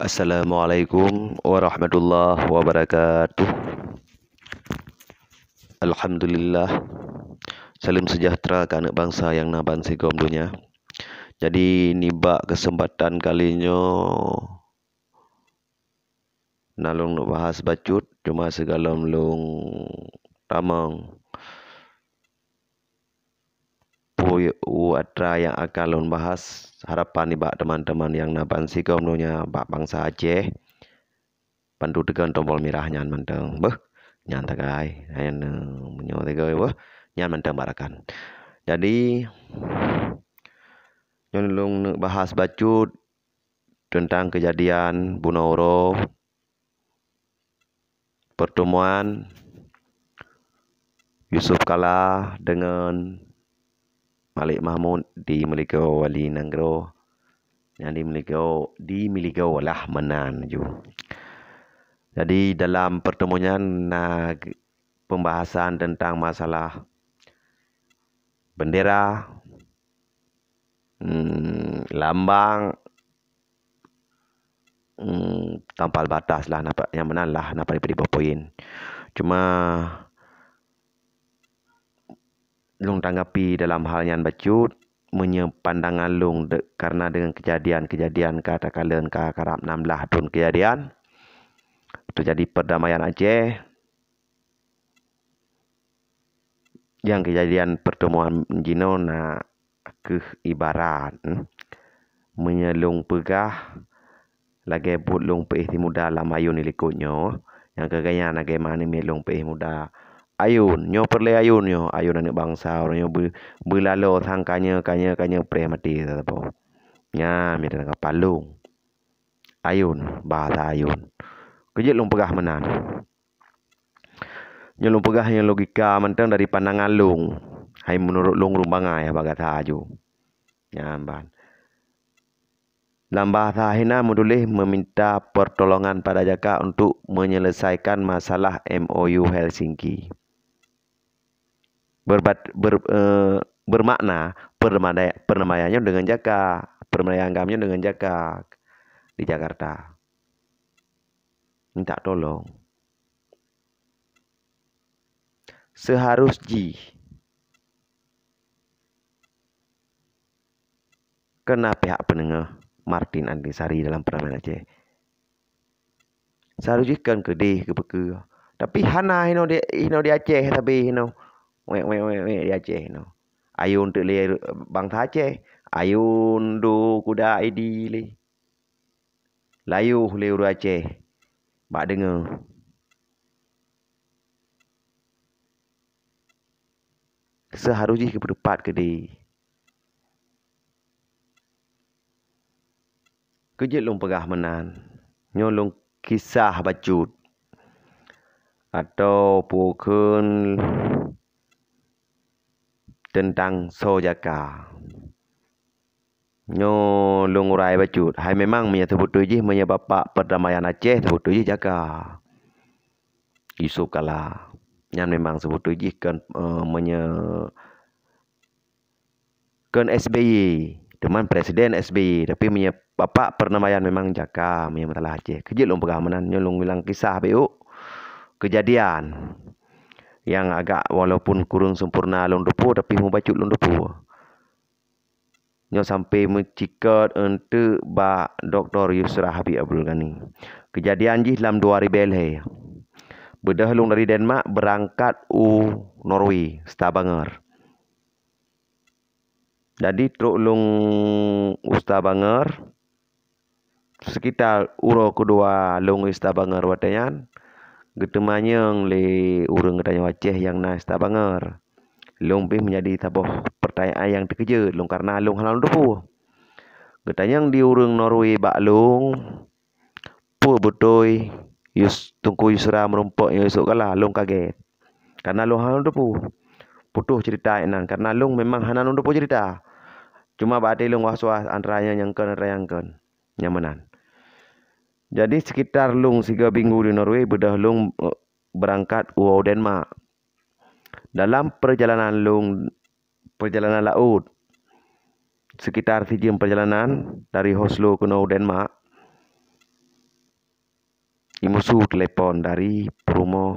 Assalamualaikum warahmatullahi wabarakatuh. Alhamdulillah. Salam sejahtera ke anak bangsa yang naban sigom dunia. Jadi nibak kesempatan kalinya nalung nak bahas bacut cuma segala melung tamang atra yang akan lun bahas. Harapan nibak teman-teman yang naban sigom dunia bak bangsa Aceh. Pandu tekan tombol merahnya menteng. Beh, nyan tagai. Ayan menyo tagai beh. Nyan menteng barakan. Jadi nyolong nak bahas bacut tentang kejadian Bunaoro, pertemuan Yusuf Kala dengan Malik Mahmud di Meligau Wali Nanggro yang di Meligau lah Menan ju. Jadi dalam pertemuan pembahasan tentang masalah bendera, lambang, tampal batas lah yang mana lah napa diberi poin. Cuma lung tanggapi dalam hal yang bacut pandangan lung karena dengan kejadian katakanlah karab 16 tahun kejadian terjadi perdamaian Aceh yang kejadian pertemuan Jino na ke ibarat menyelung pegah lagi but lung peih muda lam ayun ilikutnyo yang kegaya lagi mana melung peih muda ayun nyo perle ayun anak bangsa nyo belalo sangkanya kanya pre mati tapo nya mira kapalung ayun bahasa ayun kejut lung pegah menan nyolong pegah yang logika mentang dari pandangan lung hai menurut lung rumbangai bagat haju nyamban dalam bahasa hina menulis meminta pertolongan pada Jaka untuk menyelesaikan masalah MOU Helsinki. Bermakna perdamaiannya dengan Jaka, perdamaian kami dengan Jaka di Jakarta. Minta tolong. Seharusnya kena pihak penengah Martin Andisari dalam perdamaian Aceh. Seharusnya kan kedih ke beke. Tapi hana hino di Aceh tapi hino di Aceh hino. Ayun tu le bangsa Aceh, ayun du kuda ID le. Layu le uru Aceh. Bak dengar. Seharusnya ke berdepat kedih. Kejut lung pegah menan. Nyolong kisah bacut. Atau pukul tentang Sojaka. Nyolong urai bacut. Hai memang sebut tuji menyebab perdamaian Aceh sebut tuji Jaka. Yusuf Kala. Yang memang sebut tuji kan kan SBY. Teman Presiden SBY. Tapi bapak perdamaian memang Jaka. Masalah Aceh. Kejut lung pegah menan. Nyolong bilang kisah BU. Kejadian. Yang agak walaupun kurang sempurna lung depu. Tapi mau bacut lung depu. Nyo sampai mencikat untuk Dr. Yusra Habib Abdul Ghani. Kejadian ji dalam 2000 leh. Bedah lung dari Denmark berangkat Norway, Stavanger. Jadi truk lung Stavanger sekitar uro kedua lung Stavanger watanyan getemanyang le urang katanya Aceh yang na Stavanger. Lung pih menjadi taboh pertanyaan yang terkejut lung karena lung halang depu. Getanyang di urang Norway bak lung pu betul Tungku Yusra merumpok Yusuf Kala lung kaget. Karena lung halang depu. Putuh cerita enan karena lung memang hanan depu cerita. Cuma bak lung was-was antaranya yang nyamanan. Jadi sekitar lung 3 minggu di Norway bedah lung berangkat Denmark. Dalam perjalanan laut sekitar 3 jam perjalanan dari Oslo ke Denmark. musuh telepon dari promo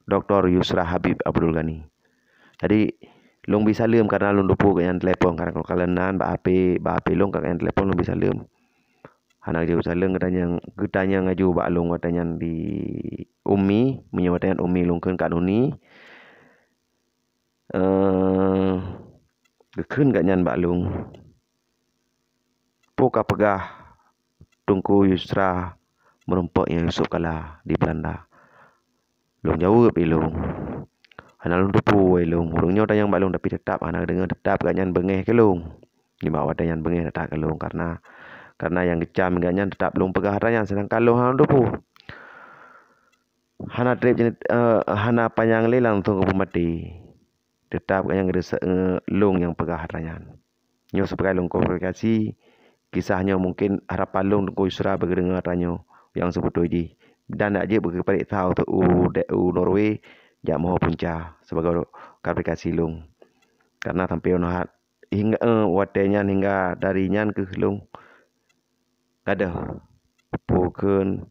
Dr. Yusra Habib Abdul Ghani. Jadi long bisa lem karena long dupu yang telepon karena kalau kalian ba HP long yang telepon long bisa lem. Anak jauh saleng gedanya ngaju ba long watanya di Umi menyewatan Umi longkeun kan uni. Gekeun gak nyan ba long. Poka pegah Tungku Yusra merempok yang Yusuf Kala di Belanda. Long jauh pilong. Anak long dupu long. Urungnya tanya balong tapi tetap anak dengar tetap gak nyan bengeh ke long. Di bawah nyan bengeh tetap ke long karena yang kecam gak nyan tetap long pegah tanya sedangkan long hang dupu. Hana trip hana panjang lelang tunggu pemati. Tetap gak nyan long yang pegah tanya. Nyo sebagai long komunikasi kisahnya mungkin harapan long Tungku Yusra berdengar tanya yang sebut uji dan nak je berkepadik tahu tu Norway jak mau punca sebagai klarifikasi long karena tampil nahat hingga watenya hingga dari nyan ke long kada pukun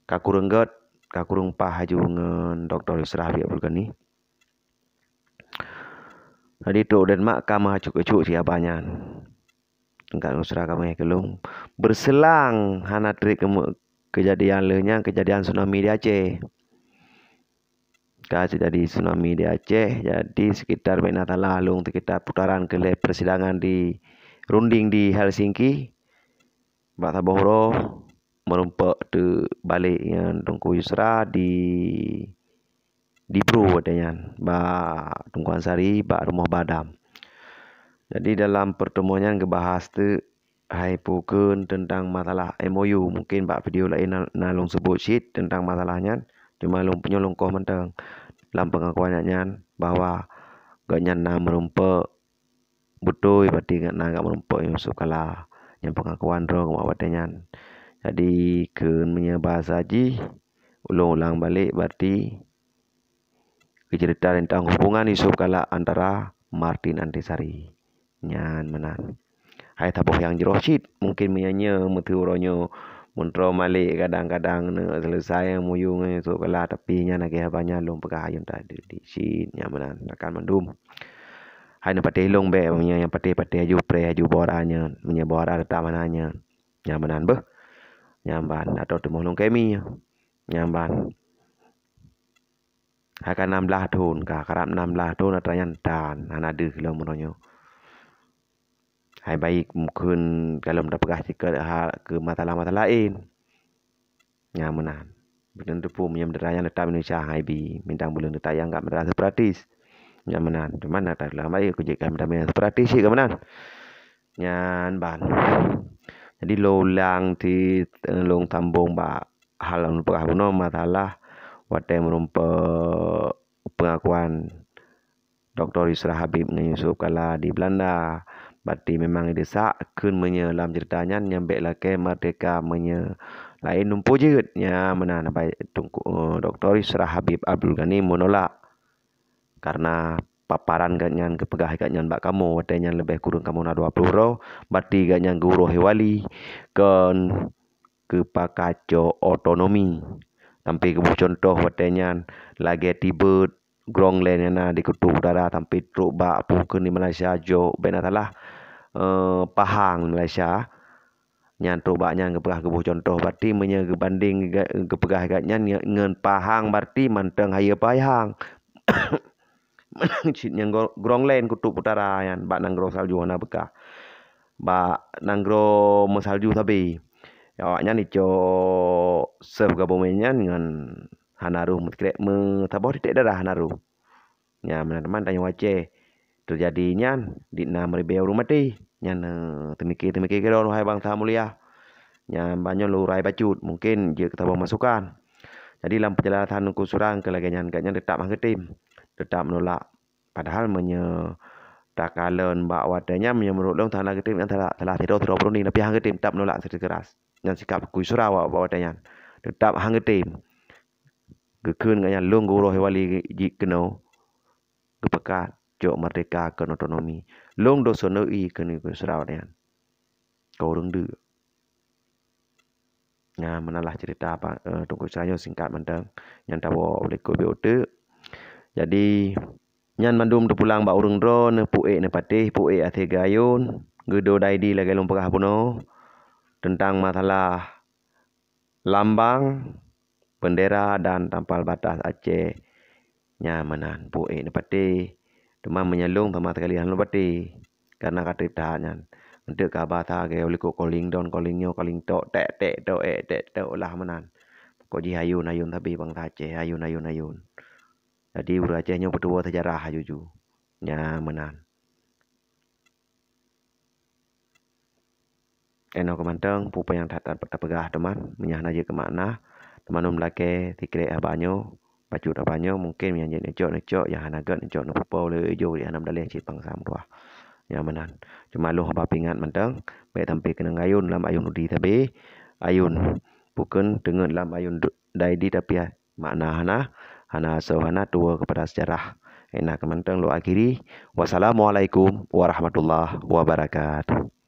kakurenggot kakurung pah haju ngen Dr. Yusra Habib Abdul Ghani. Jadi tu dan mak kama cuk-cuk si abanyan. Engkau Yusra kami kelung berselang hana trik kejadian lehnya kejadian tsunami di Aceh. Jadi tsunami di Aceh, jadi sekitar Benatala Halung kita putaran ke persidangan di runding di Helsinki. Mbak Tabohro merumpak tu balik yang Tungku Yusra di Bro katanya, Mbak Tungku Ansari, Mbak Rumah Badam. Jadi dalam pertemuan ngebahas tu hai pukun tentang masalah MOU. Mungkin Mbak video lain nalung sebut sheet tentang masalahnya. Cuma long punya long mentang dalam pengakuannya bahwa gaknya na merumpak betul berarti gak merumpak Yusuf Kala yang pengakuan roh kemawatnya. Jadi ke bahasa haji ulang-ulang balik berarti cerita tentang hubungan Yusuf Kala antara Martin Antisari nyan menan. Hai tabuh yang jerosit mungkin menyanyi meturonyo muntro malik kadang-kadang selesai muyung Yusuf Kala tapi nya nagih banyak long pegah ayun tadi di sin nya menan akan mandum. Hai na patih long be yang patih aju pre aju boranya menye bora letak mananya. Nya menan beh. Nyamban atau temu long kemi nyamban. Akan 16 tahun ka karap 16 tahun atrayan dan anade kilo mononyo. Hai baik mungkin kalau mendapat pegah ke masalah-masalah lain. Ya menan. Benar tu pun yang derayan letak Indonesia hai bi bintang bulan tayang enggak merasa separatis. Ya menan. Di mana tak lama baik aku jadikan bintang separatis sih ke menan. Nyan ban. Jadi lolang di long tambung ba hal pegah buno masalah wadah merumpak pengakuan Dr. Yusra Habib dengan Yusuf Kala di Belanda. Berarti memang desak kun menyelam ceritanya nyampe laki merdeka lain numpu jeut nya menan baik Tungku Dr. Yusra Habib Abdul Ghani menolak karena paparan ganyan kepegah ganyan bak kamu watanya lebih kurang kamu na 20 roh berarti ganyan guru hewali kon kepakaco otonomi sampai kebuh contoh watanya lagi tiba grong lainnya di kutub utara sampai truk bak pukun di Malaysia jo benatalah Pahang Malaysia nyantu baknya ngepegah kebuh contoh berarti banding kepegah gatnya ngen Pahang berarti manteng haya Pahang yang grong lain kutub utara yan bak nanggro salju wana bekah bak nanggro mesalju tapi awaknya ni co serve gabungannya dengan Hanaru mutkrek tabor titik darah Hanaru nya teman-teman tanya wace terjadinya di 6.000 rumah mati nya temiki ke don hai bangsa mulia nya banyak lurai bacut mungkin je ketabang masukan jadi dalam perjalanan kusurang ke laganyan gaknya tetap menolak padahal takalan bak wadanya menurut long tanah getim yang telah tidur ni tapi hang getim tetap menolak secara keras dan sikap kusura bak wadanya tetap hang getim gekeun gaknya long guru hewali keno kepekat jok merdeka ke otonomi long do sonoi ke ni kusura wadanya kau reng de Nah, menalah cerita apa tunggu saya singkat mentang yang tahu oleh ko beote. Jadi nyan mandum tu pulang ba urung dro ne puek ne patih puek ate gayun gedo daidi lagi lom pegah puno tentang masalah lambang bendera dan tampal batas Aceh nyamanan puek ne patih demam menyelung sama sekali han pati karena kata tahanyan untuk kabar ta ge oleh ko calling down callingnya calling tok tek tek lah menan ko ji ayun ayun tapi bang Aceh ayun ayun ayun jadi uru Acehnya berdua sejarah juju nyamanan eno kemanteng pupa yang tak pegah teman menyah naje ke makna teman lake tikre abanyo pacut abanyo mungkin yang jadi necok yang hanagat necok no pupa le jo ya nam daleh cipang samruah ya menan cuma lu apa pingat menteng baik tampi kena ayun lam ayun udi tabe ayun bukan dengan lam ayun daidi tapi makna hana so hana tua kepada sejarah enak kemanteng lu akhiri wassalamualaikum warahmatullahi wabarakatuh.